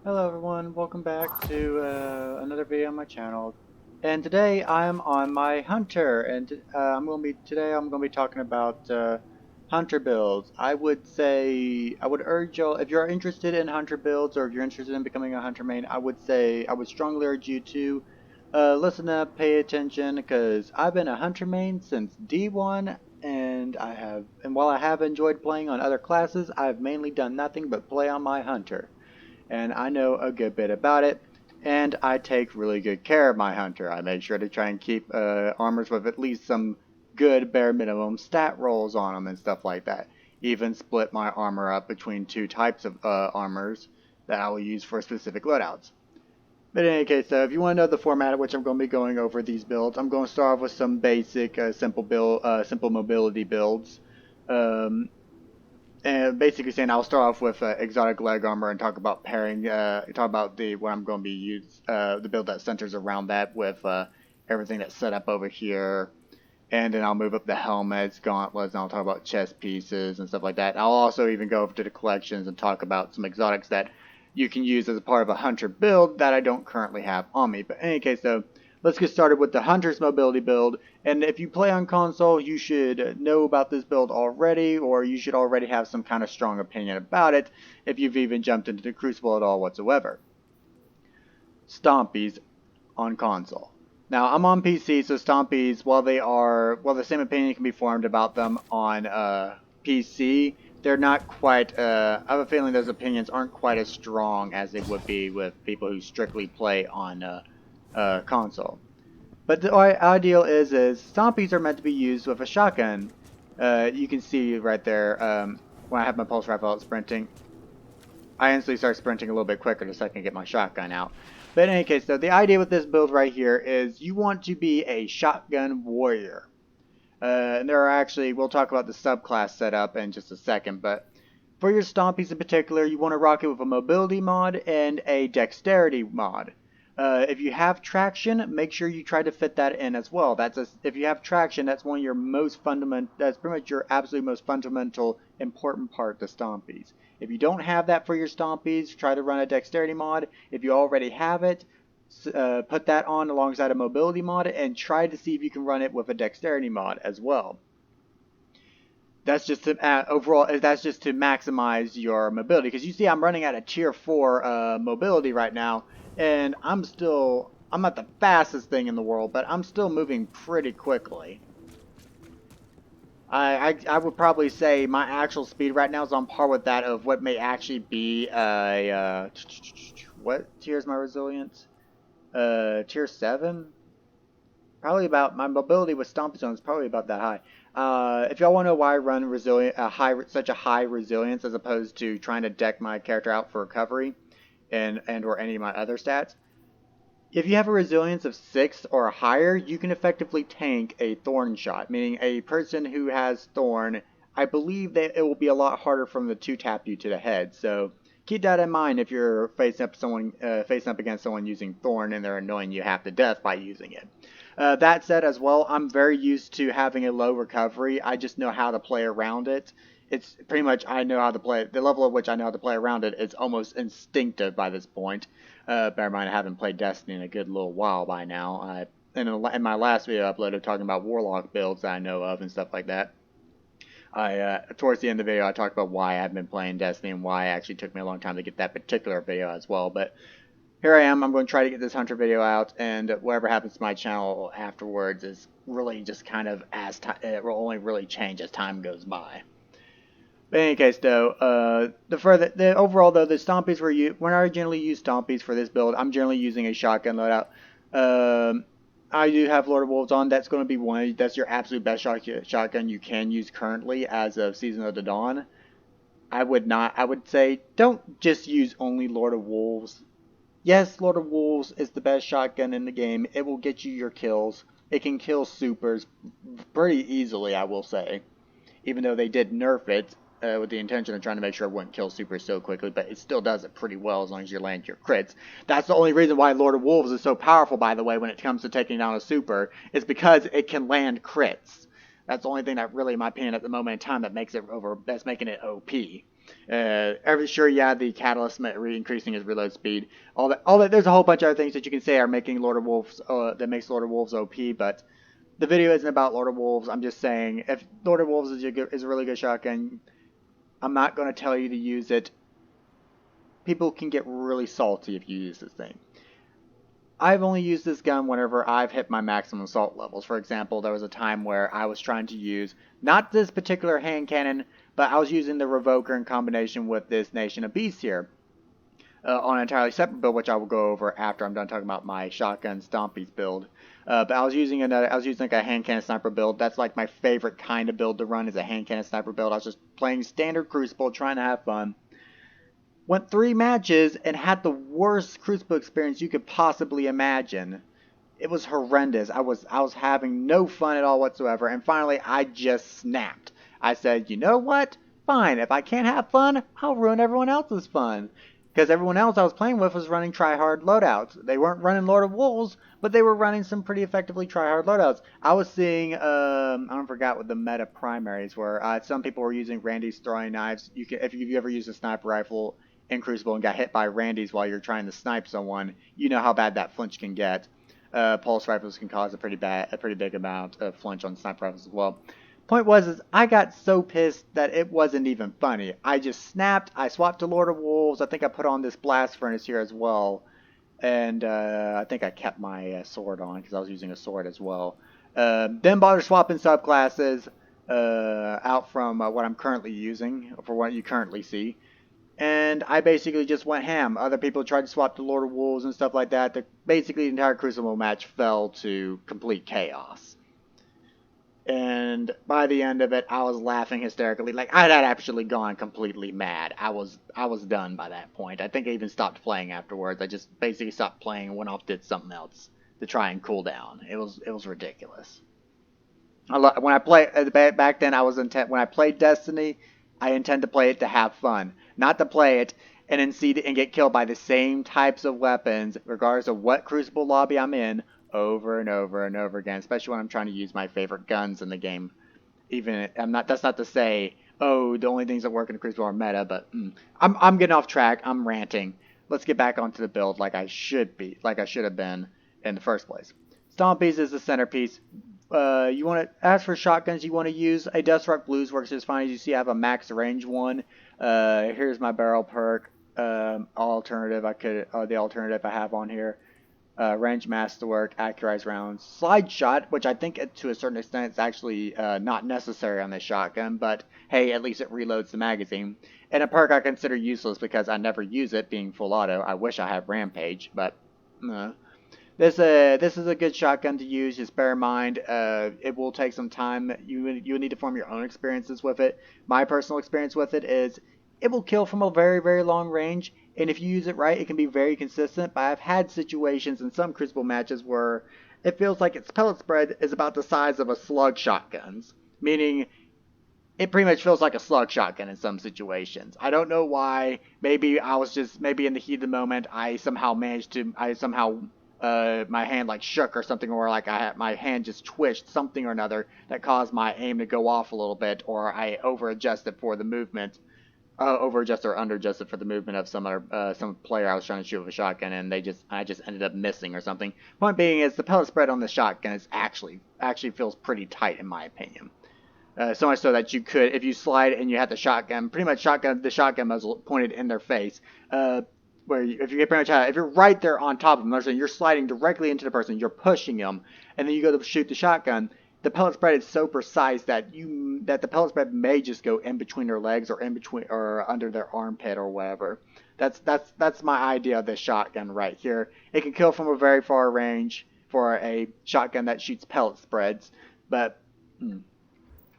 Hello everyone, welcome back to another video on my channel. And today I'm on my hunter, and today I'm gonna be talking about hunter builds. I would urge y'all, if you're interested in hunter builds or if you're interested in becoming a hunter main, I would strongly urge you to listen up, pay attention, because I've been a hunter main since D1, and while I have enjoyed playing on other classes, I've mainly done nothing but play on my hunter, and I know a good bit about it, and I take really good care of my hunter. I make sure to try and keep armors with at least some good bare minimum stat rolls on them and stuff like that. Even split my armor up between two types of armors that I will use for specific loadouts. But in any case, if you want to know the format at which I'm going to be going over these builds, I'm going to start off with some basic, simple mobility builds. Um, and basically saying I'll start off with exotic leg armor and talk about talk about the what I'm going to be the build that centers around that with everything that's set up over here, and then I'll move up the helmets, gauntlets, and I'll talk about chest pieces and stuff like that. I'll also even go over to the collections and talk about some exotics that you can use as a part of a hunter build that I don't currently have on me. But in any case, though, let's get started with the hunter's mobility build. And if you play on console, you should know about this build already, or you should already have some kind of strong opinion about it if you've even jumped into the Crucible at all whatsoever. Stompies on console. Now I'm on PC, so Stompies, while the same opinion can be formed about them on PC, they're not quite. I have a feeling those opinions aren't quite as strong as they would be with people who strictly play on console. But the ideal is Stompies are meant to be used with a shotgun. You can see right there when I have my pulse rifle out sprinting. I instantly start sprinting a little bit quicker the second I get my shotgun out. But in any case, though, the idea with this build right here is you want to be a shotgun warrior. And there are actually, we'll talk about the subclass setup in just a second, but for your stompies in particular, you want to rock it with a mobility mod and a dexterity mod. If you have traction, make sure you try to fit that in as well. If you have traction, that's one of your most fundamental. That's pretty much your absolute most fundamental, important part to stompies. If you don't have that for your stompies, try to run a dexterity mod. If you already have it, put that on alongside a mobility mod and try to see if you can run it with a dexterity mod as well. That's just to overall. That's just to maximize your mobility, because you see, I'm running at a tier 4 mobility right now, and I'm not the fastest thing in the world, but I'm still moving pretty quickly. I would probably say my actual speed right now is on par with that of what may actually be a what tier is my resilience? Tier 7. Probably about my mobility with Stomp Zone is probably about that high. If y'all want to know why I run such a high resilience as opposed to trying to deck my character out for recovery and or any of my other stats, if you have a resilience of 6 or higher, you can effectively tank a thorn shot, meaning a person who has thorn. I believe that it will be a lot harder for them to two tap you to the head. So keep that in mind if you're facing up against someone using thorn and they're annoying you half to death by using it. That said, as well, I'm very used to having a low recovery. I just know how to play around it. It's pretty much I know how to play the level at which I know how to play around it. It's almost instinctive by this point. Bear in mind, I haven't played Destiny in a good little while by now. In my last video I uploaded talking about Warlock builds that I know of and stuff like that. Towards the end of the video, I talked about why I've been playing Destiny and why it actually took me a long time to get that particular video as well. But here I am. I'm going to try to get this Hunter video out, and whatever happens to my channel afterwards is really just kind of it will only really change as time goes by. But in any case, though, the overall though, the stompies when I generally use stompies for this build, I'm generally using a shotgun loadout. I do have Lord of Wolves on. That's going to be that's your absolute best shotgun you can use currently as of Season of the Dawn. I would not. I would say don't just use only Lord of Wolves. Yes, Lord of Wolves is the best shotgun in the game. It will get you your kills. It can kill supers pretty easily, I will say, even though they did nerf it with the intention of trying to make sure it wouldn't kill super so quickly, but it still does it pretty well as long as you land your crits. That's the only reason why Lord of Wolves is so powerful, by the way, when it comes to taking down a super, is because it can land crits. That's the only thing that really, in my opinion, at the moment in time, that's making it OP. Yeah, the catalyst increasing his reload speed. All that. There's a whole bunch of other things that you can say are making Lord of Wolves that makes Lord of Wolves OP, but the video isn't about Lord of Wolves. I'm just saying if Lord of Wolves is a really good shotgun, I'm not going to tell you to use it. People can get really salty if you use this thing. I've only used this gun whenever I've hit my maximum assault levels. For example, there was a time where I was trying to use not this particular hand cannon, but I was using the Revoker in combination with this Nation of Beasts here on an entirely separate build, which I will go over after I'm done talking about my shotgun Stompies build. But I was using like a hand cannon sniper build. That's like my favorite kind of build to run is a hand cannon sniper build. I was just playing standard Crucible, trying to have fun. Went 3 matches and had the worst Crucible experience you could possibly imagine. It was horrendous. I was having no fun at all whatsoever, and finally I just snapped. I said, you know what? Fine. If I can't have fun, I'll ruin everyone else's fun. Because everyone else I was playing with was running try-hard loadouts. They weren't running Lord of Wolves, but they were running some pretty effectively try-hard loadouts. I was seeing, I forgot what the meta primaries were. Some people were using Randy's throwing knives. If you've ever used a sniper rifle in Crucible and got hit by Randy's while you're trying to snipe someone, you know how bad that flinch can get. Pulse rifles can cause a pretty big amount of flinch on sniper rifles as well. Point was, I got so pissed that it wasn't even funny. I just snapped. I swapped to Lord of Wolves. I think I put on this blast furnace here as well, and I think I kept my sword on because I was using a sword as well. Then bother swapping subclasses out from what I'm currently using for what you currently see. And I basically just went ham. Other people tried to swap to Lord of Wolves and stuff like that. Basically, the entire Crucible match fell to complete chaos. And by the end of it, I was laughing hysterically. Like, I had actually gone completely mad. I was done by that point. I think I even stopped playing afterwards. I just basically stopped playing and went off did something else to try and cool down. It was ridiculous. When I play back then, when I played Destiny, I intend to play it to have fun, not to play it and then and get killed by the same types of weapons, regardless of what Crucible lobby I'm in, over and over and over again. Especially when I'm trying to use my favorite guns in the game. That's not to say, oh, the only things that work in the Crucible are meta, but I'm getting off track. I'm ranting. Let's get back onto the build like I should have been in the first place. Stompies is the centerpiece. You want to, as for shotguns, you want to use a Dustrock Blues works just fine. As you see, I have a max range one. Here's my barrel perk. The alternative I have on here. Range masterwork, accurized rounds, slide shot, which I think to a certain extent is actually not necessary on this shotgun, but hey, at least it reloads the magazine. And a perk I consider useless because I never use it, being full auto. I wish I had rampage, but this is a good shotgun to use. Just bear in mind, it will take some time. You need to form your own experiences with it. My personal experience with it is it will kill from a very, very long range, and if you use it right, it can be very consistent. But I've had situations in some Crucible matches where it feels like its pellet spread is about the size of a slug shotgun's, meaning it pretty much feels like a slug shotgun in some situations. I don't know why. Maybe in the heat of the moment, I somehow my hand like shook or something, or like my hand just twitched something or another that caused my aim to go off a little bit, or I over adjusted for the movement, over adjusted or under adjusted for the movement of some player I was trying to shoot with a shotgun, and I just ended up missing or something. Point being is the pellet spread on the shotgun is actually feels pretty tight in my opinion. So much so that you could, if you slide and you had the shotgun, pretty much the shotgun muzzle pointed in their face. If you're right there on top of them, you're sliding directly into the person, you're pushing them, and then you go to shoot the shotgun. The pellet spread is so precise that the pellet spread may just go in between their legs or in between or under their armpit or whatever. That's my idea of this shotgun right here. It can kill from a very far range for a shotgun that shoots pellet spreads, but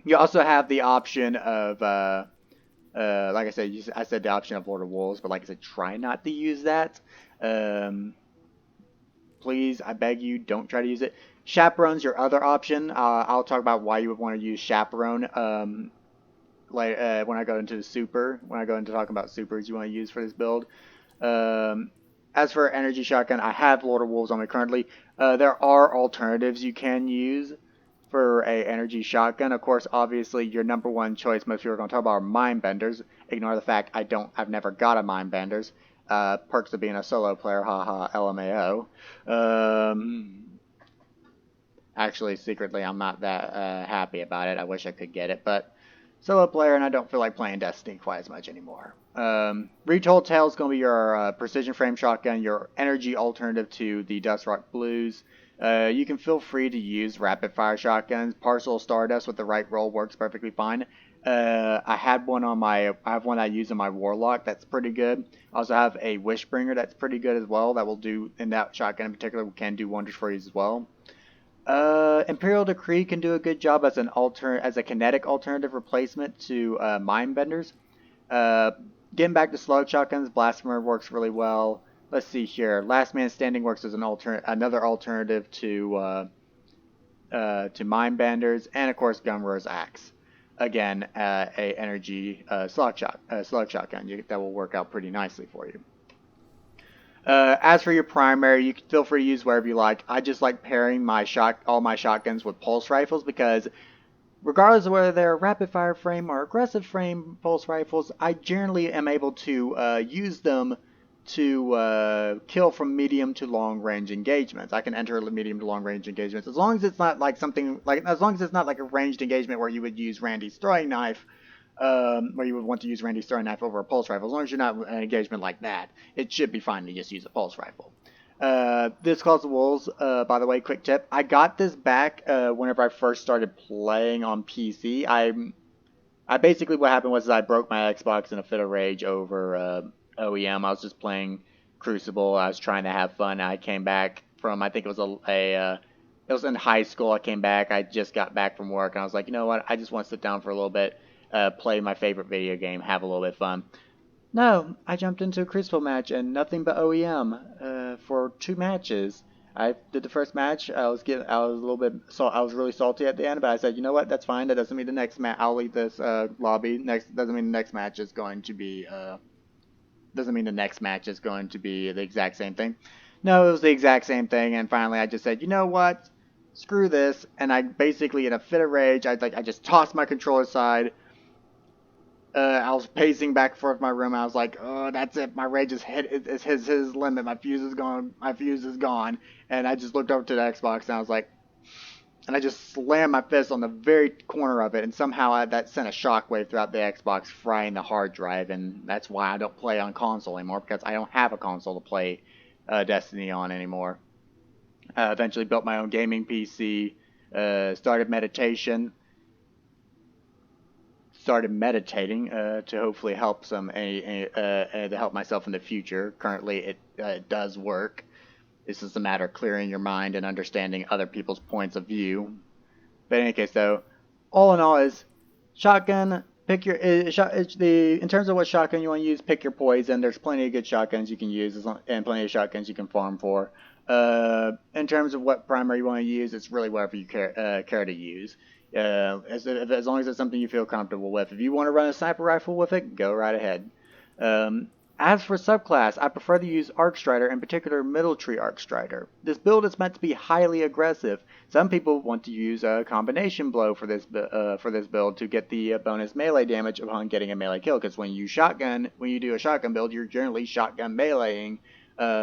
you also have the option of, like I said the option of Lord of Wolves, but like I said, try not to use that. Please, I beg you, don't try to use it. Chaperone's your other option. I'll talk about why you would want to use Chaperone when I go into talking about supers you want to use for this build. As for energy shotgun, I have Lord of Wolves on me currently. There are alternatives you can use for a energy shotgun. Of course, obviously, your number one choice most people are going to talk about are mind benders. Ignore the fact I've never got a mind benders. Perks of being a solo player, haha, LMAO. Actually, secretly, I'm not that happy about it. I wish I could get it, but solo player, and I don't feel like playing Destiny quite as much anymore. Retold Tale is going to be your precision frame shotgun, your energy alternative to the Dust Rock Blues. You can feel free to use rapid fire shotguns. Parcel Stardust with the right roll works perfectly fine. I have one I use on my Warlock that's pretty good. I also have a Wishbringer that's pretty good as well. That will do, in that shotgun in particular, can do wonders for you as well. Imperial Decree can do a good job as a kinetic alternative replacement to Mindbenders. Getting back to slug shotguns, Blasphemer works really well. Let's see here. Last Man Standing works as another alternative to Mindbenders, and of course Gunrow's Axe. Again, a energy slug shotgun that will work out pretty nicely for you. As for your primary, you can feel free to use wherever you like. I just like pairing all my shotguns with pulse rifles because regardless of whether they're rapid fire frame or aggressive frame pulse rifles, I generally am able to use them to kill from medium to long range engagements. I can enter medium to long range engagements as long as it's not like as long as it's not like a ranged engagement where you would use Randy's throwing knife. Where you would want to use Randy's throwing knife over a pulse rifle. As long as you're not in an engagement like that, it should be fine to just use a pulse rifle. This Calls the Wolves, by the way, quick tip. I got this back whenever I first started playing on PC. I basically, what happened was I broke my Xbox in a fit of rage over OEM. I was just playing Crucible. I was trying to have fun. I came back from, I think it was it was in high school. I came back. I just got back from work, and I was like, you know what? I just want to sit down for a little bit. Play my favorite video game, have a little bit of fun. No, I jumped into a Crucible match and nothing but OEM for 2 matches. I did the first match. I was really salty at the end, but I said, you know what? That's fine. That doesn't mean the next match. I'll leave this lobby. Doesn't mean the next match is going to be. Doesn't mean the next match is going to be the exact same thing. No, it was the exact same thing. And finally, I just said, you know what? Screw this. And I basically, in a fit of rage, I just tossed my controller aside. I was pacing back and forth in my room. I was like, "Oh, that's it. My rage is hit. It's his limit. My fuse is gone. My fuse is gone." And I just looked over to the Xbox and I was like, and I just slammed my fist on the very corner of it, and somehow that sent a shockwave throughout the Xbox, frying the hard drive. And that's why I don't play on console anymore, because I don't have a console to play Destiny on anymore. Eventually built my own gaming PC. Started meditating to hopefully help to help myself in the future. Currently, it does work. It's just a matter of clearing your mind and understanding other people's points of view. But in any case, though, all in all, is shotgun. Pick your in terms of what shotgun you want to use. Pick your poison. There's plenty of good shotguns you can use, and plenty of shotguns you can farm for. In terms of what primary you want to use, it's really whatever you care to use. As long as it's something you feel comfortable with. If you want to run a sniper rifle with it, go right ahead. As for subclass, I prefer to use Arc Strider, in particular Middle Tree Arc Strider. This build is meant to be highly aggressive. Some people want to use a combination blow for this build to get the bonus melee damage upon getting a melee kill. Because when you do a shotgun build, you're generally shotgun meleeing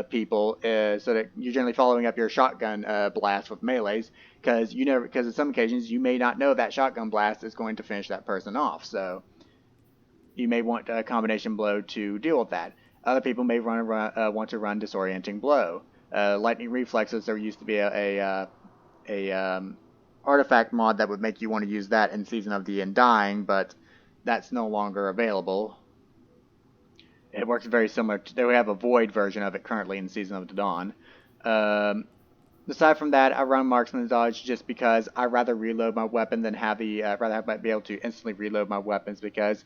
people, so that you're generally following up your shotgun blast with melees. Because in some occasions you may not know that shotgun blast is going to finish that person off. So you may want a combination blow to deal with that. Other people may want to run disorienting blow. Lightning reflexes. There used to be a artifact mod that would make you want to use that in Season of the Undying, but that's no longer available. It works very similar. We have a void version of it currently in Season of the Dawn. Aside from that, I run marksman dodge just because I rather reload my weapon than be able to instantly reload my weapons, because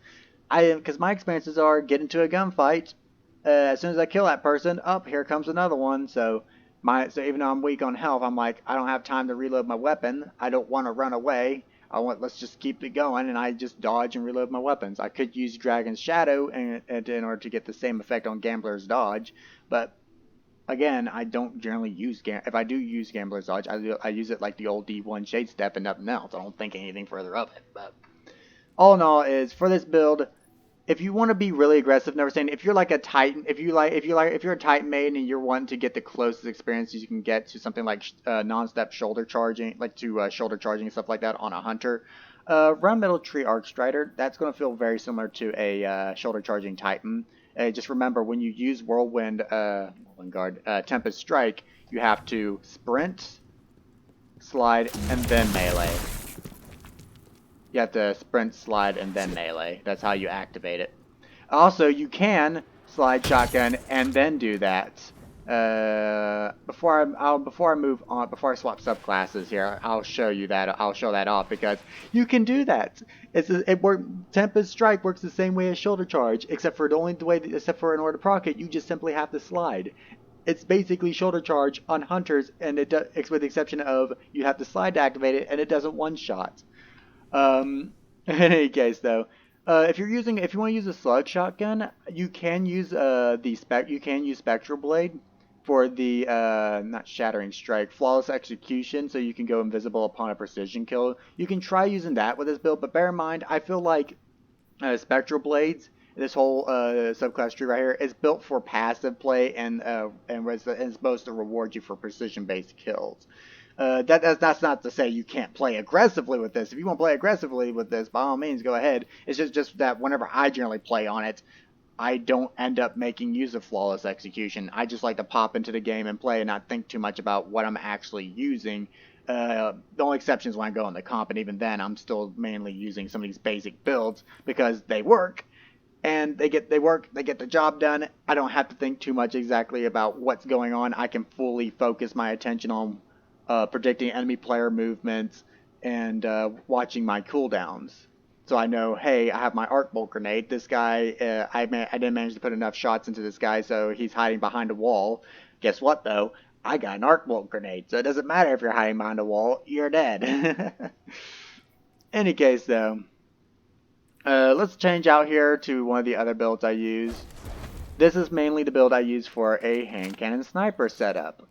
my experiences are get into a gunfight. As soon as I kill that person, here comes another one. So even though I'm weak on health, I'm like, I don't have time to reload my weapon. I don't want to run away. Let's just keep it going, and I just dodge and reload my weapons. I could use Dragon's Shadow in order to get the same effect on Gambler's Dodge, but again, I don't generally use if I do use Gambler's Dodge, I use it like the old D1 Shade Step and nothing else. I don't think anything further of it. But all in all, is for this build, if you want to be really aggressive, never saying if you're like a Titan, if you're a Titan main and you're wanting to get the closest experience you can get to something like non-step shoulder charging, like to shoulder charging and stuff like that on a hunter, run Middle Tree Arc Strider. That's going to feel very similar to a shoulder charging Titan. Just remember when you use Whirlwind Guard, Tempest Strike, you have to sprint, slide, and then melee. You have to sprint, slide, and then melee. That's how you activate it. Also, you can slide shotgun and then do that. Before I move on, before I swap subclasses here, I'll show you that. I'll show that off because you can do that. Tempest Strike works the same way as Shoulder Charge, except for except for in order to proc it, you just simply have to slide. It's basically Shoulder Charge on hunters, and it's with the exception of you have to slide to activate it, and it doesn't one shot. In any case, though, if you want to use a slug shotgun, you can use Spectral Blade for the not Shattering Strike, Flawless Execution, so you can go invisible upon a precision kill. You can try using that with this build, but bear in mind, I feel like Spectral Blades, this whole subclass tree right here, is built for passive play and is supposed to reward you for precision-based kills. That's not to say you can't play aggressively with this. If you want to play aggressively with this, by all means, go ahead. It's just that whenever I generally play on it, I don't end up making use of Flawless Execution. I just like to pop into the game and play and not think too much about what I'm actually using. The only exception is when I go in the comp, and even then, I'm still mainly using some of these basic builds because they work. And they get the job done. I don't have to think too much exactly about what's going on. I can fully focus my attention on predicting enemy player movements and watching my cooldowns. So I know, hey, I have my arc bolt grenade. This guy, I didn't manage to put enough shots into this guy, so he's hiding behind a wall. Guess what, though? I got an arc bolt grenade, so it doesn't matter if you're hiding behind a wall. You're dead. Any case, though, let's change out here to one of the other builds I use. This is mainly the build I use for a hand cannon sniper setup.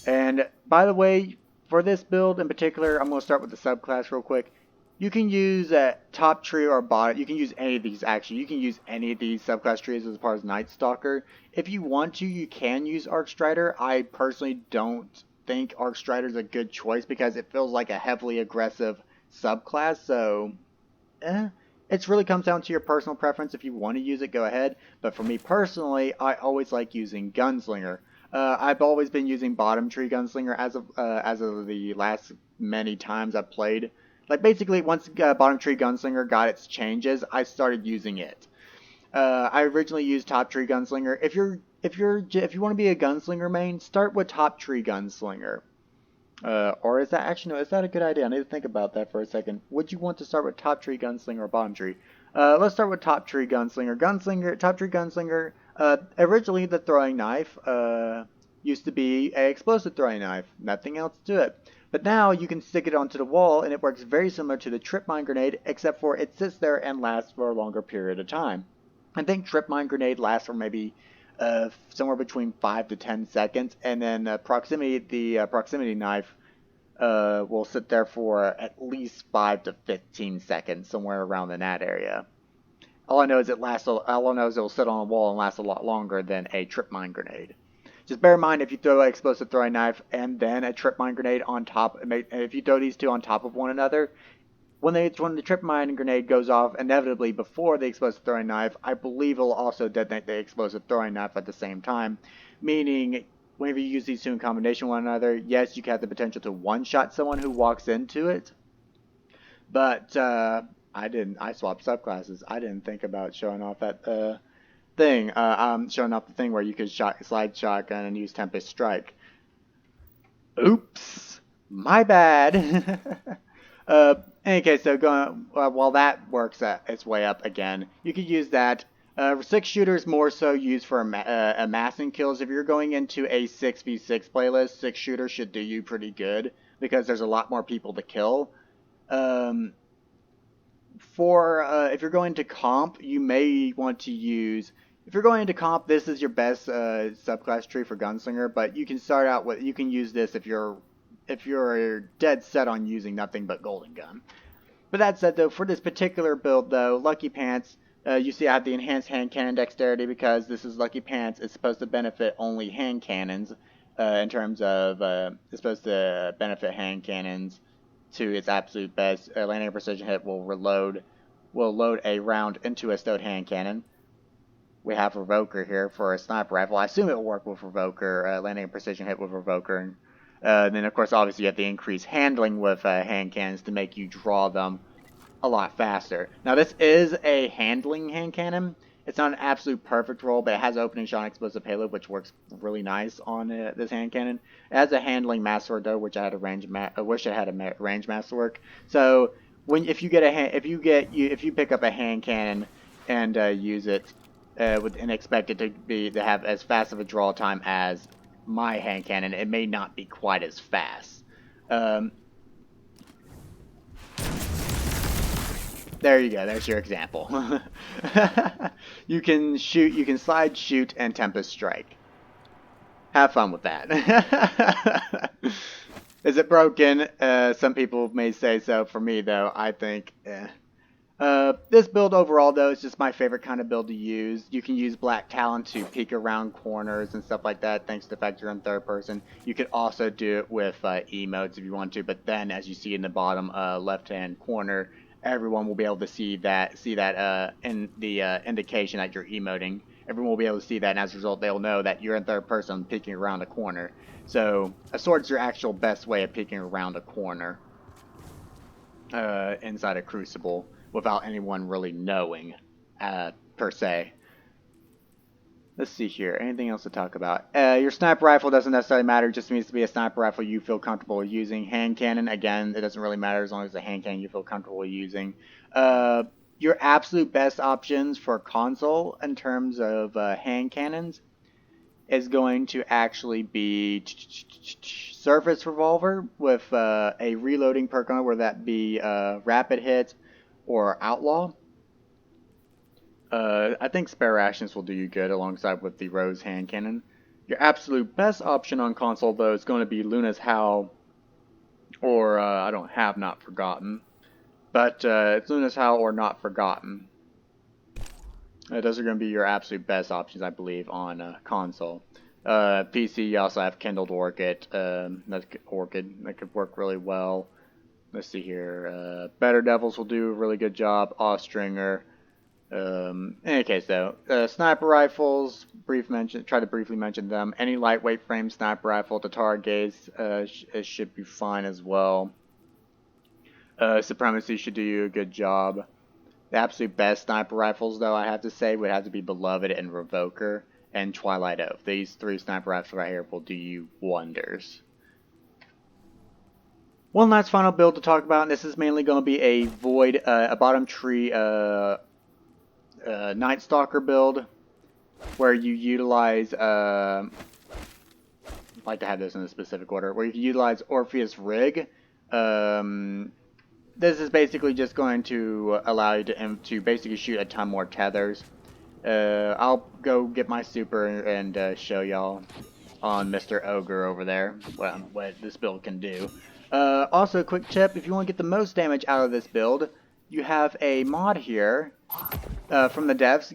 And by the way, for this build in particular, I'm going to start with the subclass real quick. You can use top tree or bottom. You can use any of these actually. You can use any of these subclass trees as far as Night Stalker. If you want to, you can use Arc Strider. I personally don't think Arc Strider is a good choice because it feels like a heavily aggressive subclass. So, it really comes down to your personal preference. If you want to use it, go ahead. But for me personally, I always like using Gunslinger. I've always been using Bottom Tree Gunslinger as of the last many times I've played. Like basically, once Bottom Tree Gunslinger got its changes, I started using it. I originally used Top Tree Gunslinger. If you want to be a Gunslinger main, start with Top Tree Gunslinger. Or is that actually no? Is that a good idea? I need to think about that for a second. Would you want to start with Top Tree Gunslinger or Bottom Tree? Let's start with Top Tree Gunslinger. Top Tree Gunslinger. Originally, the throwing knife used to be an explosive throwing knife. Nothing else to it. But now you can stick it onto the wall, and it works very similar to the Trip Mine Grenade, except for it sits there and lasts for a longer period of time. I think Trip Mine Grenade lasts for maybe somewhere between 5 to 10 seconds, and then the proximity knife will sit there for at least 5 to 15 seconds, somewhere around in that area. All I know is it'll sit on a wall and last a lot longer than a Trip Mine Grenade. Just bear in mind, if you throw an explosive throwing knife and then a Trip Mine Grenade on top, if you throw these two on top of one another, when the Trip Mine Grenade goes off inevitably before the explosive throwing knife, I believe it'll also detonate the explosive throwing knife at the same time. Meaning, whenever you use these two in combination with one another, yes, you can have the potential to one-shot someone who walks into it. But I swapped subclasses. I didn't think about showing off that thing. I'm showing off the thing where you could slide shotgun and use Tempest Strike. Oops, my bad. Any case, so while that works its way up again, you could use that. 6-shooter is more so used for amassing kills. If you're going into a 6v6 playlist, 6-shooter should do you pretty good because there's a lot more people to kill. If you're going to comp, you may want to use If you're going into comp, this is your best subclass tree for gunslinger. But you can start out with, you can use this if you're dead set on using nothing but golden gun. But that said, though, for this particular build, though, Lucky Pants, you see I have the enhanced hand cannon dexterity because this is Lucky Pants. It's supposed to benefit only hand cannons in terms of it's supposed to benefit hand cannons to its absolute best. Landing a precision hit will load a round into a stowed hand cannon. We have Revoker here for a sniper rifle. I assume it will work with Revoker, landing a precision hit with Revoker. Then, of course, obviously you have the increased handling with hand cannons to make you draw them a lot faster. Now, this is a handling hand cannon. It's not an absolute perfect roll, but it has opening shot and explosive payload, which works really nice on this hand cannon. It has a handling masterwork though, which I had I wish I had a range masterwork. So if you pick up a hand cannon and use it and expect it to have as fast of a draw time as my hand cannon, it may not be quite as fast. There you go. There's your example. You can shoot, you can slide, shoot, and Tempest Strike. Have fun with that. Is it broken? Some people may say so. For me, though, I think this build overall, though, is just my favorite kind of build to use. You can use Black Talon to peek around corners and stuff like that, thanks to the fact you're in third person. You could also do it with emotes if you want to, but then, as you see in the bottom left-hand corner, everyone will be able to see that in the indication that you're emoting. Everyone will be able to see that, and as a result, they'll know that you're in third person peeking around a corner. So, a sword's your actual best way of peeking around a corner inside a Crucible without anyone really knowing, per se. Let's see here. Anything else to talk about? Your sniper rifle doesn't necessarily matter. It just needs to be a sniper rifle you feel comfortable using. Hand cannon, again, it doesn't really matter as long as it's a hand cannon you feel comfortable using. Your absolute best options for console in terms of hand cannons is going to actually be Surface Revolver with a reloading perk on it, whether that be Rapid Hit or Outlaw. I think Spare Rations will do you good alongside with the Rose Hand Cannon. Your absolute best option on console, though, is going to be Luna's Howl, or I don't have Not Forgotten, but it's Luna's Howl or Not Forgotten. Those are going to be your absolute best options, I believe, on console. PC, you also have Kindled Orchid. That could work really well. Let's see here. Better Devils will do a really good job. Austringer. In any case, though, sniper rifles, try to briefly mention them. Any lightweight frame sniper rifle to target gaze should be fine as well. Supremacy should do you a good job. The absolute best sniper rifles, though, I have to say, would have to be Beloved and Revoker and Twilight Oath. These three sniper rifles right here will do you wonders. One last final build to talk about, and this is mainly going to be a Void, a bottom tree Night Stalker build, where you utilize, I'd like to have this in a specific order, where you can utilize Orpheus Rig. This is basically just going to allow you to basically shoot a ton more tethers. I'll go get my super and show y'all on Mr. Ogre over there what this build can do. Also, a quick tip, if you want to get the most damage out of this build, you have a mod here from the devs.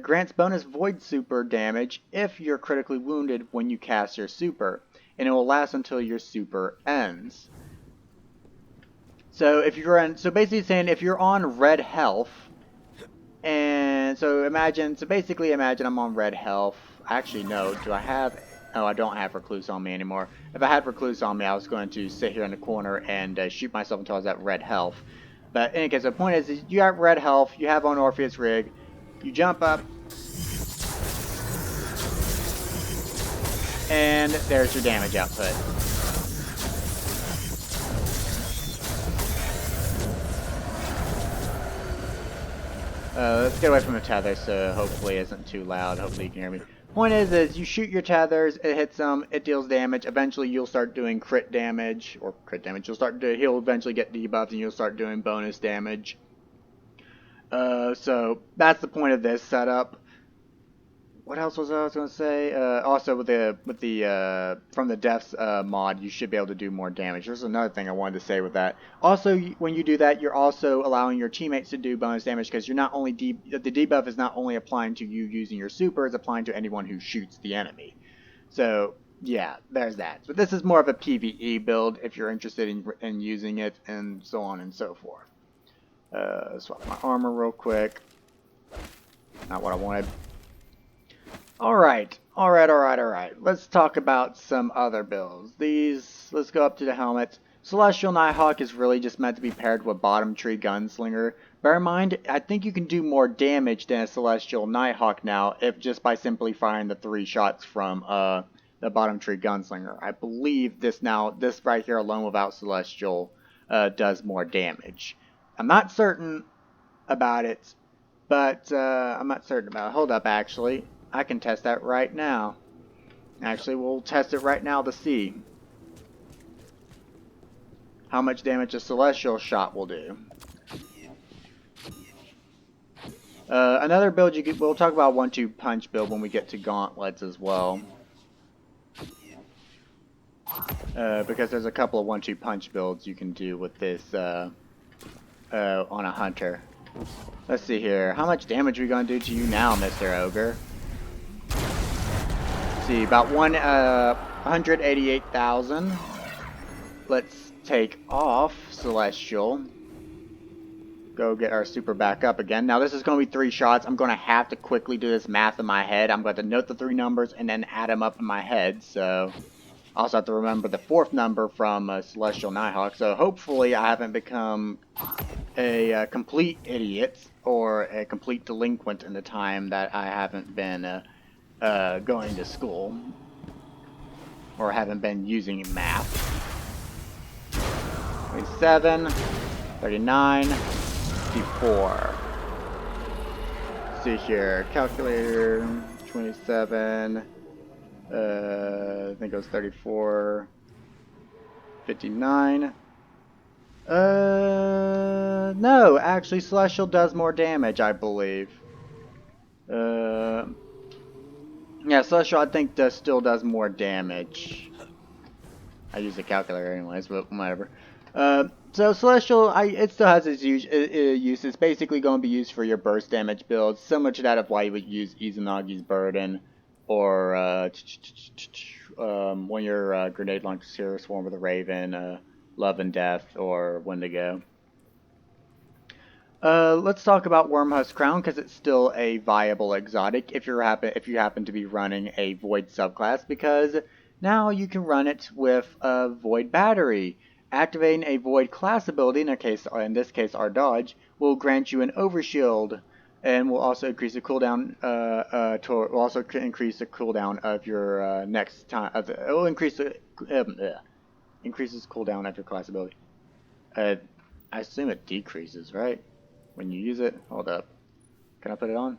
Grants bonus void super damage if you're critically wounded when you cast your super, and it will last until your super ends. So if you're basically saying if you're on red health, and basically imagine I'm on red health. Actually, no. Do I have? Oh, I don't have Recluse on me anymore. If I had Recluse on me, I was going to sit here in the corner and shoot myself until I was at red health. But in any case, the point is you have red health, you have on Orpheus Rig, you jump up, and there's your damage output. Let's get away from the tether so hopefully it isn't too loud. Hopefully you can hear me. Point is you shoot your tethers, it hits them, it deals damage. Eventually you'll start doing crit damage, he'll eventually get debuffed and you'll start doing bonus damage. So that's the point of this setup. what else was I going to say? Also with the from the deaths mod, you should be able to do more damage. There's another thing I wanted to say with that. Also, when you do that, you're also allowing your teammates to do bonus damage because you're not only the debuff is not only applying to you using your super, it's applying to anyone who shoots the enemy. So yeah, there's that. But this is more of a PvE build if you're interested in using it, and so on and so forth. Swap my armor real quick. Not what I wanted. Alright. Let's talk about some other builds. Let's go up to the helmets. Celestial Nighthawk is really just meant to be paired with Bottom Tree Gunslinger. Bear in mind, I think you can do more damage than a Celestial Nighthawk now, if just by simply firing the 3 shots from the Bottom Tree Gunslinger. I believe this right here alone without Celestial does more damage. I'm not certain about it, but I'm not certain about it. Hold up, actually. I can test that right now. Actually, we'll test it right now to see how much damage a Celestial shot will do. Another build we'll talk about 1-2 punch build when we get to gauntlets as well. Because there's a couple of 1-2 punch builds you can do with this on a hunter. Let's see here. How much damage are we going to do to you now, Mr. Ogre? Let's see, about 188,000. Let's take off Celestial. Go get our super back up again. Now this is going to be 3 shots. I'm going to have to quickly do this math in my head. I'm going to note the 3 numbers and then add them up in my head. So I also have to remember the 4th number from Celestial Nighthawk. So hopefully I haven't become a complete idiot or a complete delinquent in the time that I haven't been going to school or haven't been using math. 27, 39, 54. Let's see here, calculator, 27, I think it was 34, 59. No, actually Celestial does more damage, I believe. Yeah, Celestial I think still does more damage. I use the calculator anyways, but whatever. So Celestial, it still has its use. It's basically going to be used for your burst damage builds, similar to that of why you would use Izunagi's Burden, or when your grenade launcher swarm with a Raven, Love and Death, or Wendigo. Let's talk about Wormhusk Crown because it's still a viable exotic if you happen to be running a Void subclass, because now you can run it with a Void Battery. Activating a Void class ability, in this case our dodge, will grant you an overshield, and will also increase the cooldown. Will also increase the cooldown of your next time. It will increase the increases cooldown of your class ability. I assume it decreases, right? When you use it. Hold up. Can I put it on?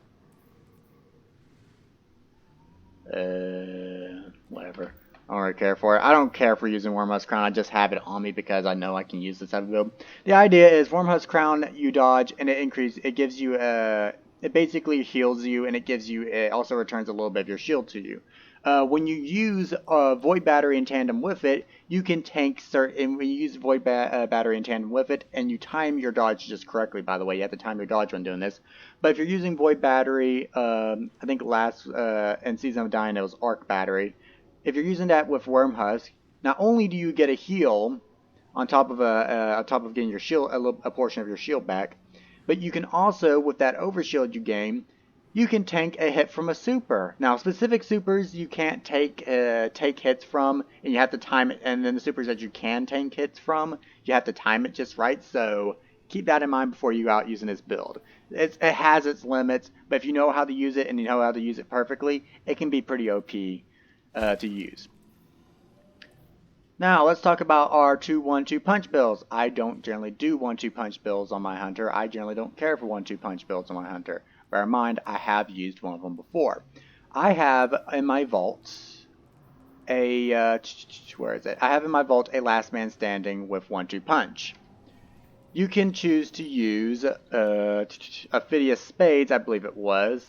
Whatever. I don't really care for it. I don't care for using Wormhusk Crown. I just have it on me because I know I can use this type of build. The idea is Wormhusk Crown, you dodge, and it gives you it basically heals you, and it also returns a little bit of your shield to you. When you use Void Battery in tandem with it, you can tank when you use Void Battery in tandem with it, and you time your dodge just correctly, by the way. You have to time your dodge when doing this. But if you're using Void Battery, I think last in Season of Dying it was Arc Battery. If you're using that with Wormhusk, not only do you get a heal on top of getting your shield, a portion of your shield back, but you can also, with that overshield you gain, you can tank a hit from a super. Now, specific supers you can't take hits from, and you have to time it. And then the supers that you can tank hits from, you have to time it just right. So keep that in mind before you go out using this build. It has its limits, but if you know how to use it and you know how to use it perfectly, it can be pretty OP to use. Now, let's talk about our 2-1-2 punch builds. I don't generally do 1-2 punch builds on my hunter. I generally don't care for 1-2 punch builds on my hunter. Bear in mind, I have used one of them before. I have in my vault where is it? I have in my vault a Last Man Standing with 1-2 punch. You can choose to use Ophidius Spades, I believe it was.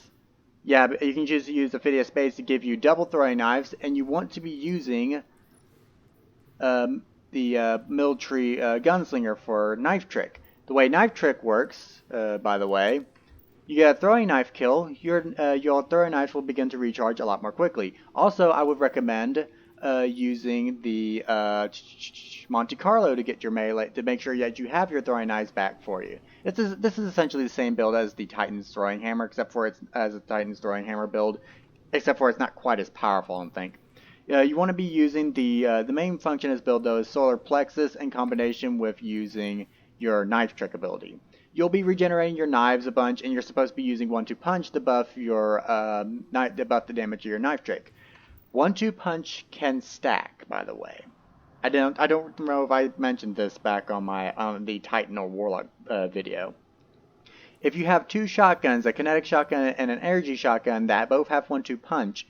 Yeah, but you can choose to use Ophidia Spades to give you double throwing knives, and you want to be using the military gunslinger for knife trick. The way knife trick works, by the way, you get a throwing knife kill, your throwing knife will begin to recharge a lot more quickly. Also, I would recommend using the Monte Carlo to get your melee to make sure that you have your throwing knives back for you. This is essentially the same build as the Titan's throwing hammer, except for it's as a Titan's throwing hammer build, except for it's not quite as powerful. I think. You want to be using the main function of this build though is Solar Plexus in combination with using your knife trick ability. You'll be regenerating your knives a bunch, and you're supposed to be using 1-2 punch to buff your to buff the damage of your knife trick. 1-2 punch can stack, by the way. I don't know if I mentioned this back on my the Titan or Warlock video. If you have two shotguns, a kinetic shotgun and an energy shotgun that both have 1-2 punch,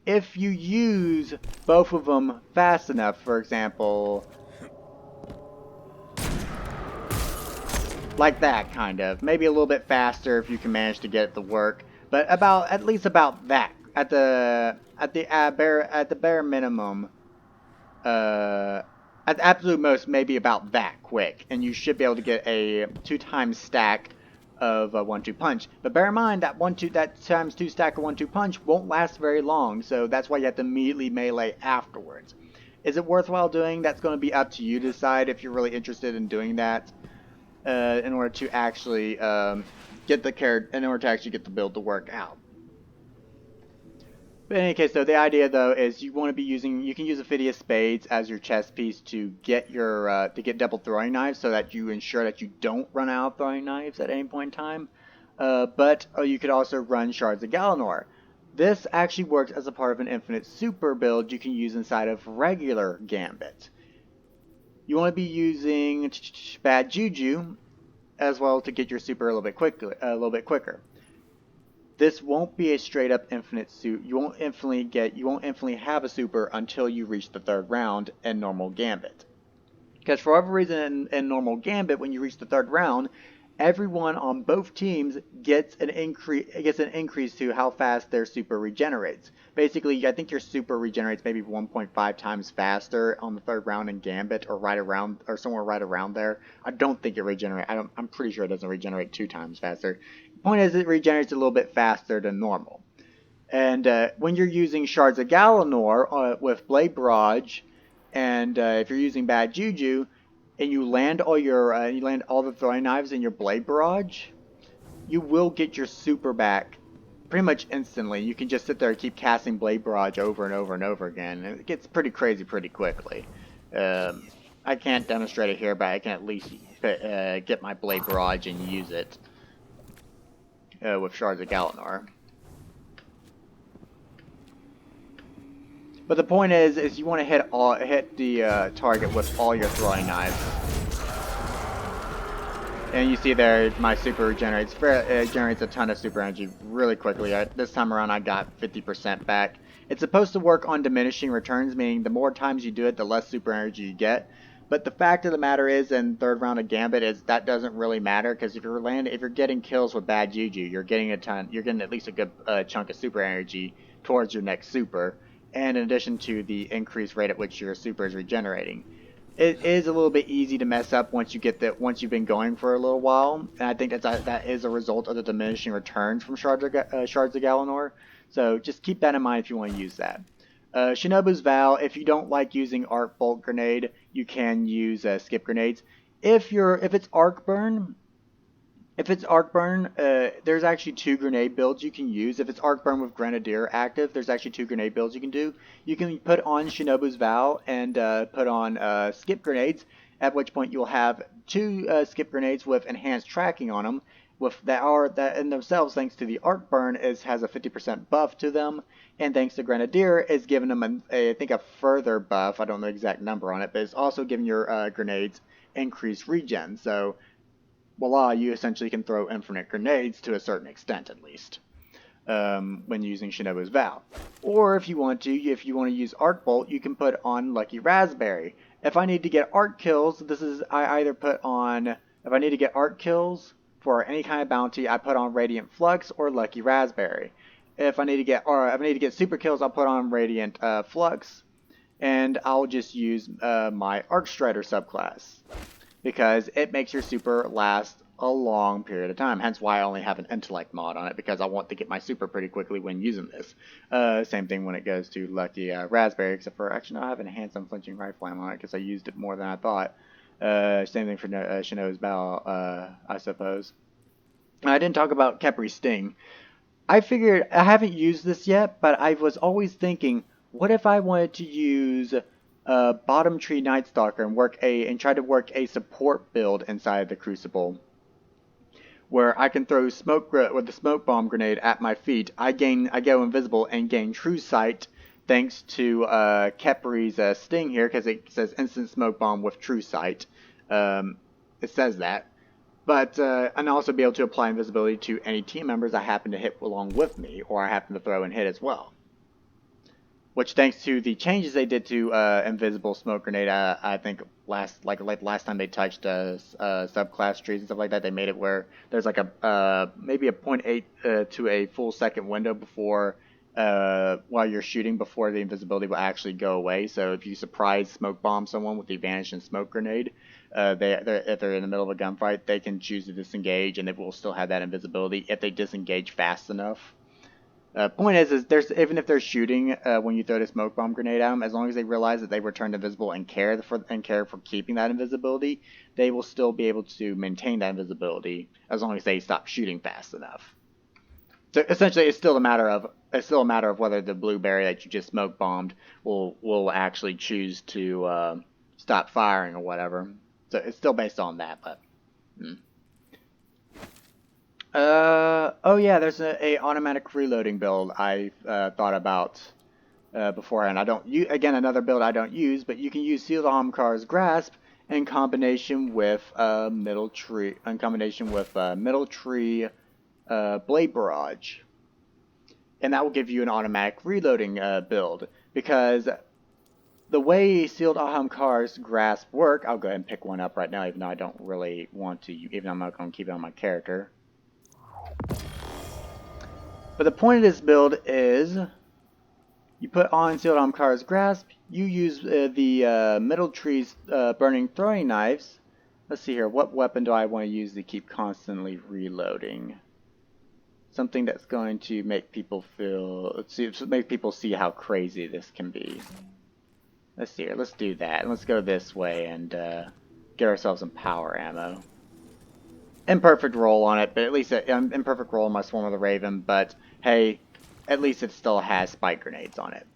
if you use both of them fast enough, for example, like that kind of, maybe a little bit faster if you can manage to get it to work, but about at least about that at the bare minimum, at the absolute most, maybe about that quick, and you should be able to get a 2 times stack of a 1-2 punch. But bear in mind that that times 2 stack of 1-2 punch won't last very long, so that's why you have to immediately melee afterwards. Is it worthwhile doing? That's going to be up to you to decide if you're really interested in doing that. In order to actually get the build to work out. But in any case, though, the idea though is you want to be using you can use Ophidia Spades as your chess piece to get your to get double throwing knives, so that you ensure that you don't run out of throwing knives at any point in time. But you could also run Shards of Galanor. This actually works as a part of an infinite super build you can use inside of regular Gambit. You want to be using Bad Juju as well to get your super a little bit quicker. This won't be a straight up infinite suit. You won't infinitely have a super until you reach the 3rd round in normal Gambit. Because for whatever reason in normal Gambit, when you reach the 3rd round, everyone on both teams gets an increase to how fast their super regenerates. Basically, I think your super regenerates maybe 1.5 times faster on the 3rd round in Gambit, or somewhere right around there. I don't think it regenerates. I'm pretty sure it doesn't regenerate 2 times faster. The point is, it regenerates a little bit faster than normal. And when you're using Shards of Galanor with Blade Barrage, and if you're using Bad Juju, and you land all the throwing knives in your Blade Barrage, you will get your super back pretty much instantly. You can just sit there and keep casting Blade Barrage over and over and over again, and it gets pretty crazy pretty quickly. I can't demonstrate it here, but I can at least get my Blade Barrage and use it with Shards of Galanor. But the point is you want to hit the target with all your throwing knives. And you see there, my super regenerates. It generates a ton of super energy really quickly. This time around, I got 50% back. It's supposed to work on diminishing returns, meaning the more times you do it, the less super energy you get. But the fact of the matter is, in 3rd round of Gambit, is that doesn't really matter, because if you're getting kills with Bad Juju, you're getting at least a good chunk of super energy towards your next super, and in addition to the increased rate at which your super is regenerating. It is a little bit easy to mess up once you've been going for a little while, and I think that is a result of the diminishing returns from Shards of Galanor. So just keep that in mind if you want to use that. Shinobu's Vow. If you don't like using Arc Bolt Grenade, you can use Skip Grenades. If it's Arc Burn, there's actually 2 grenade builds you can use. If it's Arc Burn with Grenadier active, there's actually 2 grenade builds you can do. You can put on Shinobu's Vow and put on Skip Grenades, at which point you'll have 2 Skip Grenades with enhanced tracking on them, that in themselves, thanks to the Arc Burn, has a 50% buff to them, and thanks to Grenadier, is giving them I think a further buff. I don't know the exact number on it, but it's also giving your grenades increased regen. So voila, you essentially can throw infinite grenades to a certain extent, at least, when using Shinobu's Vow. Or if you want to use Arc Bolt, you can put on Lucky Raspberry. If I need to get arc kills, if I need to get arc kills for any kind of bounty, I put on Radiant Flux or Lucky Raspberry. if I need to get super kills, I'll put on Radiant Flux, and I'll just use my Arc Strider subclass because it makes your super last a long period of time. Hence why I only have an intellect mod on it, because I want to get my super pretty quickly when using this. Same thing when it goes to Lucky Raspberry, except for actually no, I have an enhanced unflinching rifle ammo on it because I used it more than I thought. Same thing for Shino's Bow, I suppose. I didn't talk about Khepri Sting. I figured, I haven't used this yet, but I was always thinking, what if I wanted to use Bottom Tree Nightstalker and try to work a support build inside the Crucible, where I can throw smoke with the smoke bomb grenade at my feet. I go invisible and gain true sight thanks to Khepri's Sting here, because it says instant smoke bomb with true sight. It says that. But, and also be able to apply invisibility to any team members I happen to hit along with me, or I happen to throw and hit as well. Which, thanks to the changes they did to invisible smoke grenade, I think last time they touched subclass trees and stuff like that, they made it where there's like a maybe a 0.8 to a full second window before while you're shooting before the invisibility will actually go away. So if you surprise smoke bomb someone with the advantage in smoke grenade, if they're in the middle of a gunfight, they can choose to disengage, and they will still have that invisibility if they disengage fast enough. Point is even if they're shooting when you throw the smoke bomb grenade at them, as long as they realize that they were turned invisible and care for keeping that invisibility, they will still be able to maintain that invisibility as long as they stop shooting fast enough. So essentially, it's still a matter of whether the blueberry that you just smoke bombed will actually choose to stop firing or whatever. So it's still based on that, but. Oh yeah, there's a automatic reloading build I thought about beforehand. Another build I don't use, but you can use Sealed Alhamkar's Grasp in combination with Middle Tree Blade Barrage, and that will give you an automatic reloading build. Because the way Sealed Alhamkar's Grasp work, I'll go ahead and pick one up right now, even though I don't really want to, even though I'm not going to keep it on my character. But the point of this build is, you put on Sealed Alhamkar's Grasp, you use the Middle Tree's Burning Throwing Knives. Let's see here, what weapon do I want to use to keep constantly reloading? Something that's going to make people see how crazy this can be. Let's see here, let's do that. Let's go this way and get ourselves some power ammo. Imperfect roll on it, but at least imperfect roll on my Swarm of the Raven, but hey, at least it still has spike grenades on it.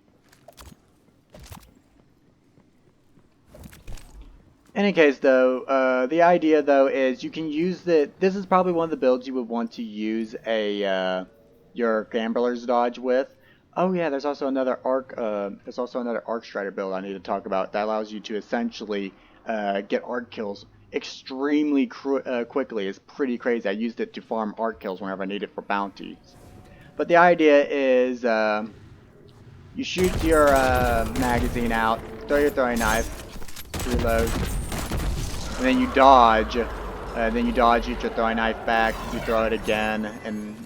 In any case, though, the idea though is you can use this is probably one of the builds you would want to use your Gambler's Dodge with. Oh yeah, there's also another Arc Strider build I need to talk about that allows you to essentially get arc kills extremely quickly. It's pretty crazy. I used it to farm arc kills whenever I need it for bounties. But the idea is you shoot your magazine out, throw your throwing knife, reload, and then you dodge. You get your throwing knife back, you throw it again, and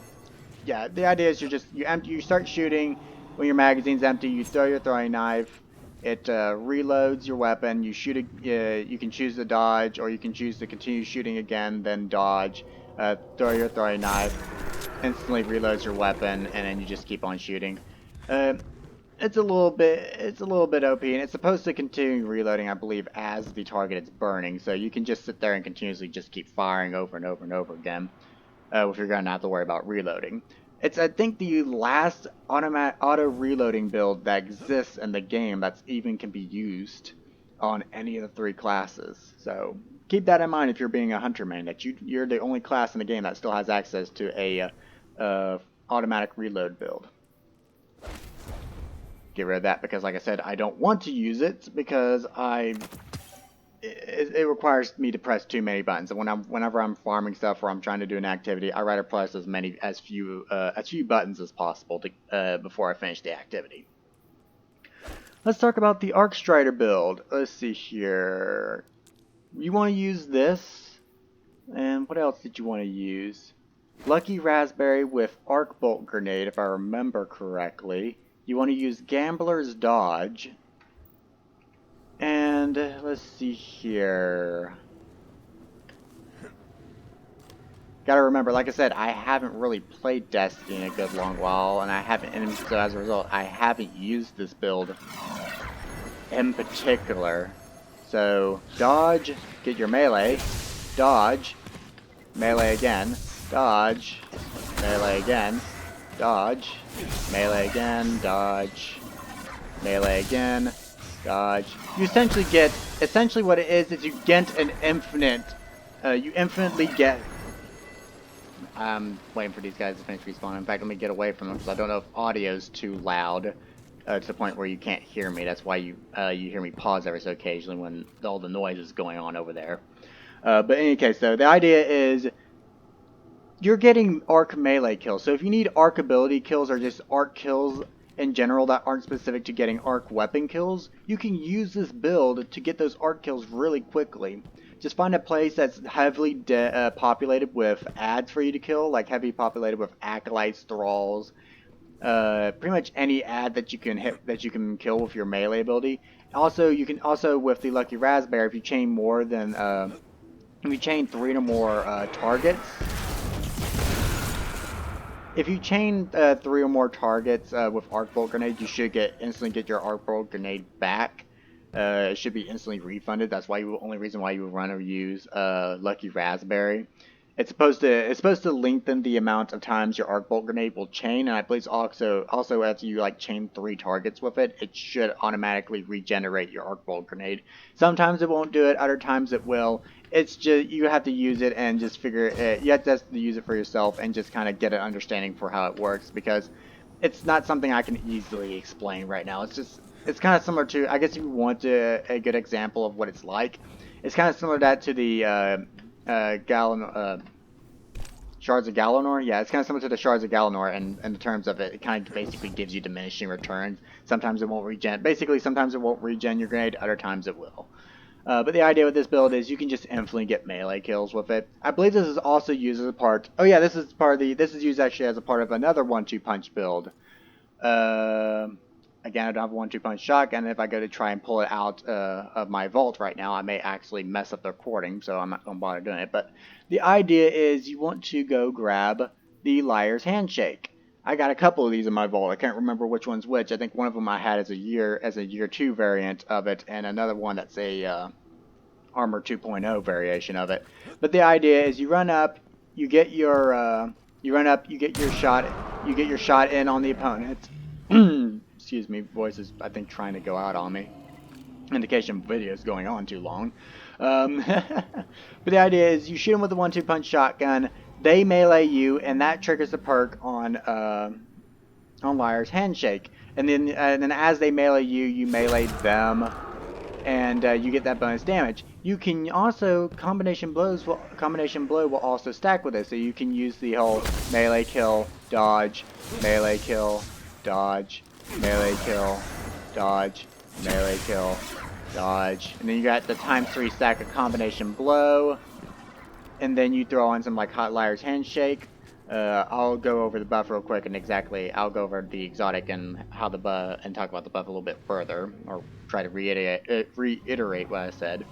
yeah, the idea is you start shooting when your magazine's empty, you throw your throwing knife, it reloads your weapon, you shoot you can choose to dodge, or you can choose to continue shooting again, then dodge, throw your throwing knife, instantly reloads your weapon, and then you just keep on shooting. It's a little bit OP, and it's supposed to continue reloading, I believe, as the target is burning, so you can just sit there and continuously just keep firing over and over and over again, if you're going to have to worry about reloading. It's, I think, the last auto reloading build that exists in the game that's even can be used on any of the three classes. So keep that in mind if you're being a hunter main, that you're the only class in the game that still has access to a automatic reload build. Get rid of that because, like I said, I don't want to use it because it requires me to press too many buttons. And whenever I'm farming stuff or I'm trying to do an activity, I rather press as few buttons as possible before I finish the activity. Let's talk about the Arc Strider build. Let's see here. You want to use this, and what else did you want to use? Lucky Raspberry with Arc Bolt Grenade, if I remember correctly. You want to use Gambler's Dodge. And let's see here. Gotta remember, like I said, I haven't really played Destiny in a good long while, and so as a result, I haven't used this build in particular. So, dodge, get your melee, dodge, melee again, dodge, melee again, dodge, melee again, dodge, melee again, dodge. You essentially what it is you get an you infinitely get. I'm waiting for these guys to finish respawning. In fact, let me get away from them because I don't know if audio's too loud to the point where you can't hear me. That's why you hear me pause every so occasionally when all the noise is going on over there. But in any case, though, the idea is you're getting arc melee kills. So if you need arc ability kills or just arc kills in general that aren't specific to getting arc weapon kills, you can use this build to get those arc kills really quickly. Just find a place that's heavily populated with ads for you to kill, like heavily populated with acolytes, thralls, pretty much any ad that you can hit, that you can kill with your melee ability. Also, you can also with the Lucky Raspberry, if you chain more than if you chain 3 or more targets. If you chain 3 or more targets with Arc Bolt Grenade, you should instantly get your Arc Bolt Grenade back. It should be instantly refunded. That's why only reason why you would run or use Lucky Raspberry. It's supposed to lengthen the amount of times your Arc Bolt Grenade will chain, and I believe also after you like chain 3 targets with it, it should automatically regenerate your Arc Bolt Grenade. Sometimes it won't do it, other times it will. It's just you have to use it and just figure it. You have to use it for yourself and just kind of get an understanding for how it works, because it's not something I can easily explain right now. It's kind of similar to, I guess if you want a good example of what it's like, it's kind of similar to that to the Shards of Galanor. Yeah, it's kind of similar to the Shards of Galanor in terms of it kind of basically gives you diminishing returns. Sometimes it won't regen. Basically, sometimes it won't regen your grenade, other times it will. But the idea with this build is you can just infinitely get melee kills with it. I believe this is also used as a part. Oh yeah, this is used actually as a part of another 1-2 punch build. Again, I don't have a 1-2 punch shotgun. If I go to try and pull it out of my vault right now, I may actually mess up the recording, so I'm not going to bother doing it. But the idea is you want to go grab the Liar's Handshake. I got a couple of these in my vault. I can't remember which one's which. I think one of them I had as a year 2 variant of it, and another one that's a Armor 2.0 variation of it. But the idea is you run up, you get your shot in on the opponent. Excuse me, voice is I think trying to go out on me. Indication video is going on too long. But the idea is you shoot them with a 1-2 punch shotgun. They melee you, and that triggers the perk on Liar's Handshake. And then as they melee you, you melee them, and you get that bonus damage. You can also combination blow will also stack with it, so you can use the whole melee kill, dodge, melee kill, dodge, melee kill, dodge, melee kill, dodge, and then you got the ×3 stack of combination blow. And then you throw on some like Hot Liar's Handshake. I'll go over the buff real quick and I'll go over the exotic and how the buff and talk about the buff a little bit further, or try to reiterate what I said.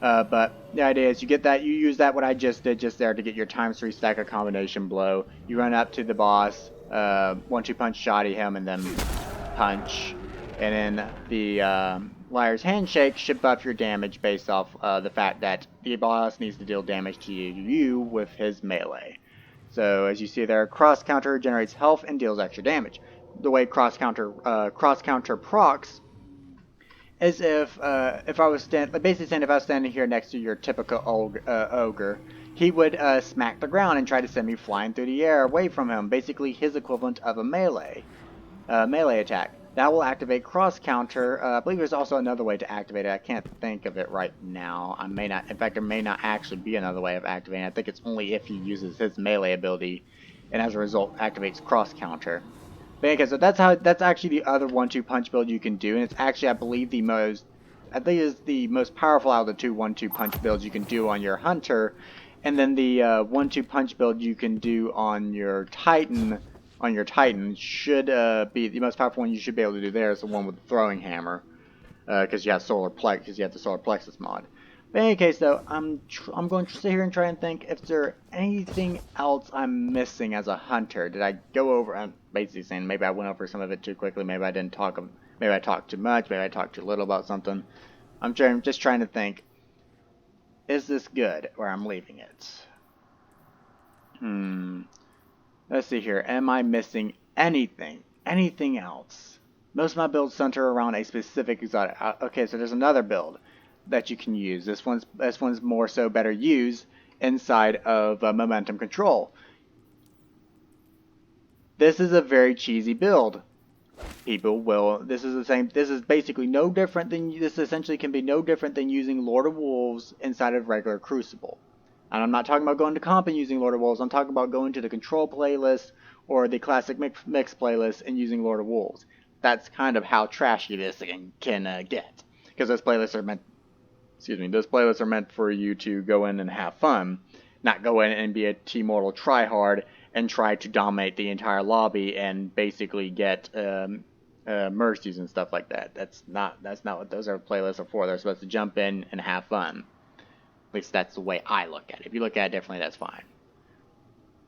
But the idea is you use that what I just did just there to get your ×3 stack of combination blow. You run up to the boss, 1-2 punch shotty him, and then punch. And then the Liar's Handshake should buff your damage based off the fact that the boss needs to deal damage to you with his melee. So as you see there, cross counter generates health and deals extra damage. The way cross counter procs is if I was standing here next to your typical ogre, he would smack the ground and try to send me flying through the air away from him. Basically his equivalent of a melee attack. That will activate cross counter. I believe there's also another way to activate it. I can't think of it right now. In fact, there may not actually be another way of activating it. I think it's only if he uses his melee ability, and as a result activates cross counter. But okay, so that's actually the other 1-2 punch build you can do, and it's actually, I believe, it's the most powerful out of the two 1-2 punch builds you can do on your hunter. And then the 1-2 punch build you can do on your Titan. Should be the most powerful one you should be able to do there is the one with the throwing hammer, because you have because you have the solar plexus mod. But in any case, though, I'm going to sit here and try and think if there anything else I'm missing as a hunter. Did I go over? I'm basically saying maybe I went over some of it too quickly. Maybe I didn't talk. Maybe I talked too much. Maybe I talked too little about something. I'm just trying to think. Is this good where I'm leaving it? Let's see here. Am I missing anything? Anything else? Most of my builds center around a specific exotic. Okay, so there's another build that you can use. This one's more so better used inside of momentum control. This is a very cheesy build. People will. This is the same. This is basically no different than. This essentially can be no different than using Lord of Wolves inside of regular Crucible. And I'm not talking about going to comp and using Lord of Wolves. I'm talking about going to the Control playlist or the Classic Mix playlist and using Lord of Wolves. That's kind of how trashy this can get, because those playlists are meant. Those playlists are meant for you to go in and have fun, not go in and be a T-Mortal tryhard and try to dominate the entire lobby and basically get mercies and stuff like that. That's not what those playlists are for. They're supposed to jump in and have fun. At least that's the way I look at it. If you look at it differently, that's fine.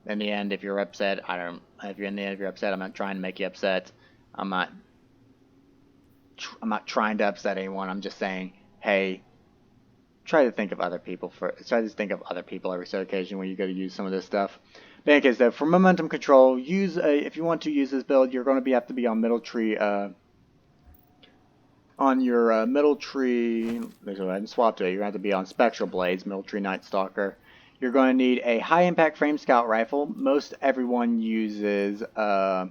In the end, if you're upset, if you're upset, I'm not trying to make you upset. I'm not trying to upset anyone. I'm just saying, hey, try to think of other people every so occasion when you go to use some of this stuff. But in any case, though, for momentum control, if you want to use this build, you're going to have to be on middle tree. On your middle tree, let's go ahead and swap to it. You're going to have to be on Spectral Blades, middle tree Night Stalker. You're going to need a high impact frame scout rifle. Most everyone uses the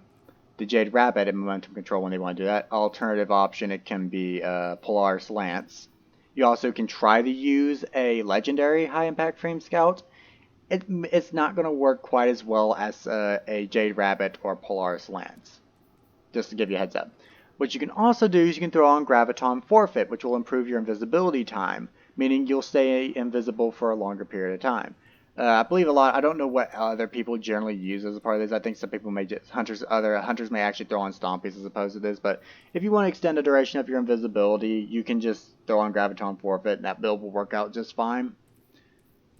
Jade Rabbit in momentum control when they want to do that. Alternative option, it can be Polaris Lance. You also can try to use a legendary high impact frame scout. It's not going to work quite as well as a Jade Rabbit or Polaris Lance. Just to give you a heads up. What you can also do is you can throw on Graviton Forfeit, which will improve your invisibility time, meaning you'll stay invisible for a longer period of time. I believe I don't know what other people generally use as a part of this. I think some people other hunters may actually throw on Stompies as opposed to this, but if you want to extend the duration of your invisibility, you can just throw on Graviton Forfeit, and that build will work out just fine.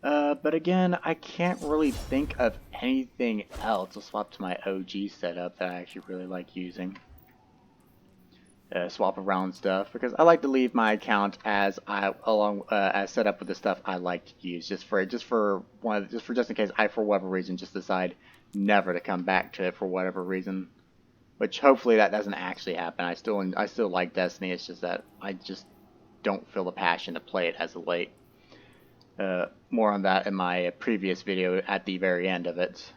But again, I can't really think of anything else. I'll swap to my OG setup that I actually really like using. Swap around stuff, because I like to leave my account as set up with the stuff I like to use, just in case I, for whatever reason, just decide never to come back to it for whatever reason. Which hopefully that doesn't actually happen. I still like Destiny. It's just that I just don't feel the passion to play it as of late. More on that in my previous video at the very end of it,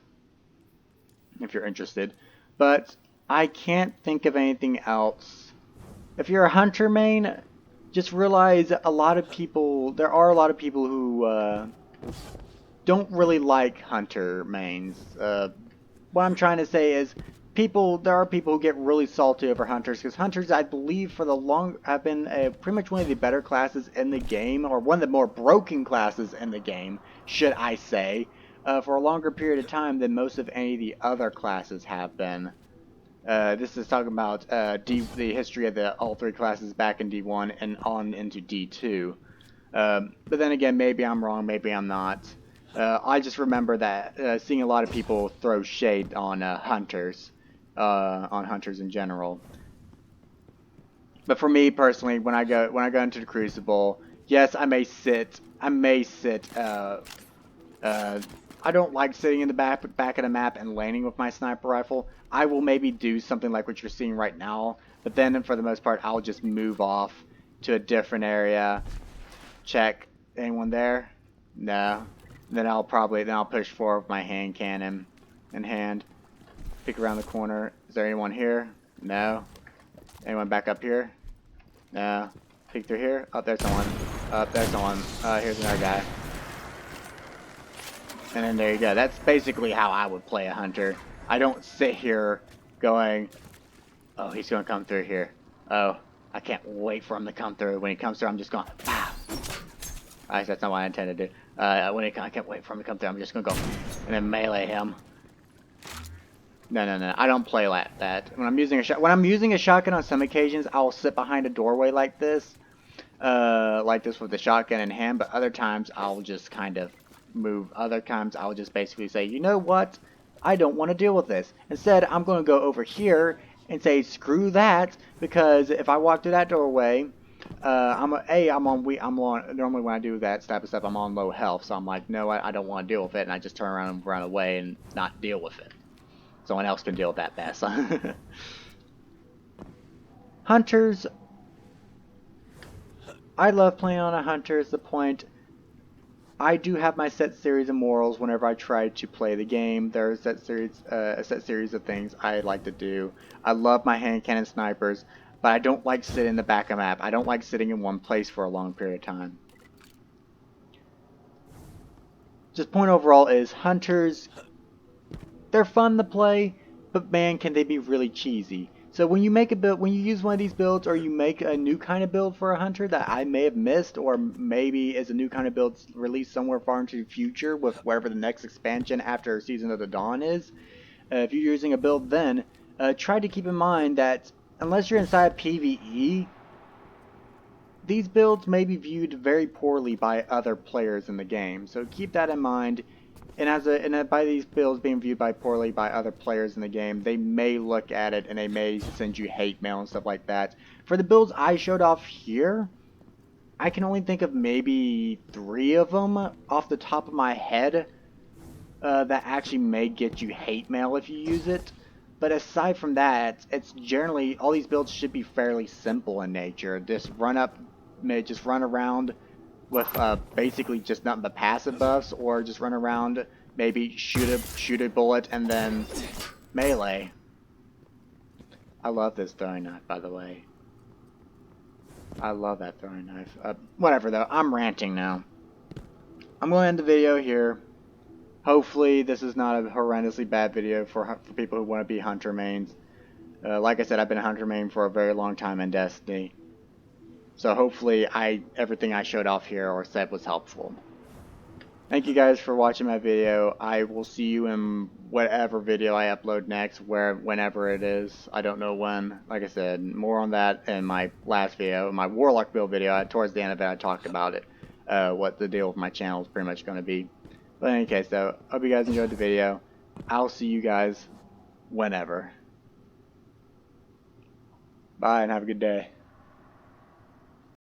if you're interested. But I can't think of anything else. If you're a hunter main, just realize there are a lot of people who don't really like hunter mains. What I'm trying to say is there are people who get really salty over hunters, because hunters, I believe, have been pretty much one of the better classes in the game, or one of the more broken classes in the game, should I say, for a longer period of time than most of any of the other classes have been. This is talking about the history of all three classes back in D1 and on into D2. But then again, maybe I'm wrong, maybe I'm not. I just remember that seeing a lot of people throw shade on hunters in general. But for me personally, when I go into the Crucible, yes, I may sit. I don't like sitting in the back of the map and landing with my sniper rifle. I will maybe do something like what you're seeing right now, but then for the most part, I'll just move off to a different area. Check. Anyone there? No. Then I'll push forward with my hand cannon in hand. Peek around the corner. Is there anyone here? No. Anyone back up here? No. Peek through here. Oh, there's someone. Oh, there's someone. Here's another guy. And then there you go. That's basically how I would play a hunter. I don't sit here going, oh, he's going to come through here. Oh, I can't wait for him to come through. When he comes through, I'm just going, pow. Actually, that's not what I intended to do. I can't wait for him to come through. I'm just gonna go and then melee him. No. I don't play like that. When I'm using a shotgun on some occasions, I'll sit behind a doorway like this with the shotgun in hand. But other times, I'll just kind of move. Other times, I'll just basically say, you know what? I don't want to deal with this. Instead, I'm going to go over here and say, screw that, because if I walk through that doorway, I'm on. Normally, when I do that type of stuff, I'm on low health, so I'm like, no, I don't want to deal with it, and I just turn around and run away and not deal with it. Someone else can deal with that mess. Hunters. I love playing on a hunter. Is the point. I do have my set series of morals whenever I try to play the game. There's a set series of things I like to do. I love my hand cannon snipers, but I don't like sitting in the back of the map. I don't like sitting in one place for a long period of time. Just point overall is hunters, they're fun to play, but man, can they be really cheesy. So when you make a build, when you use one of these builds, or you make a new kind of build for a hunter that I may have missed, or maybe is a new kind of build released somewhere far into the future with whatever the next expansion after Season of the Dawn is, if you're using a build then, try to keep in mind that unless you're inside PvE, these builds may be viewed very poorly by other players in the game. So keep that in mind. And by these builds being viewed poorly by other players in the game, they may look at it and they may send you hate mail and stuff like that. For the builds I showed off here, I can only think of maybe 3 of them off the top of my head that actually may get you hate mail if you use it. But aside from that, it's generally, all these builds should be fairly simple in nature. Just run around with basically just nothing but passive buffs, or just run around, maybe shoot a bullet and then melee. I love this throwing knife, by the way. I love that throwing knife. Whatever though, I'm ranting now. I'm going to end the video here. Hopefully this is not a horrendously bad video for people who want to be hunter mains. Like I said, I've been a hunter main for a very long time in Destiny. So hopefully everything I showed off here or said was helpful. Thank you guys for watching my video. I will see you in whatever video I upload next, whenever it is. I don't know when. Like I said, more on that in my last video, my Warlock build video. Towards the end of it, I talked about it, what the deal with my channel is pretty much going to be. But in any case, though, hope you guys enjoyed the video. I'll see you guys whenever. Bye and have a good day.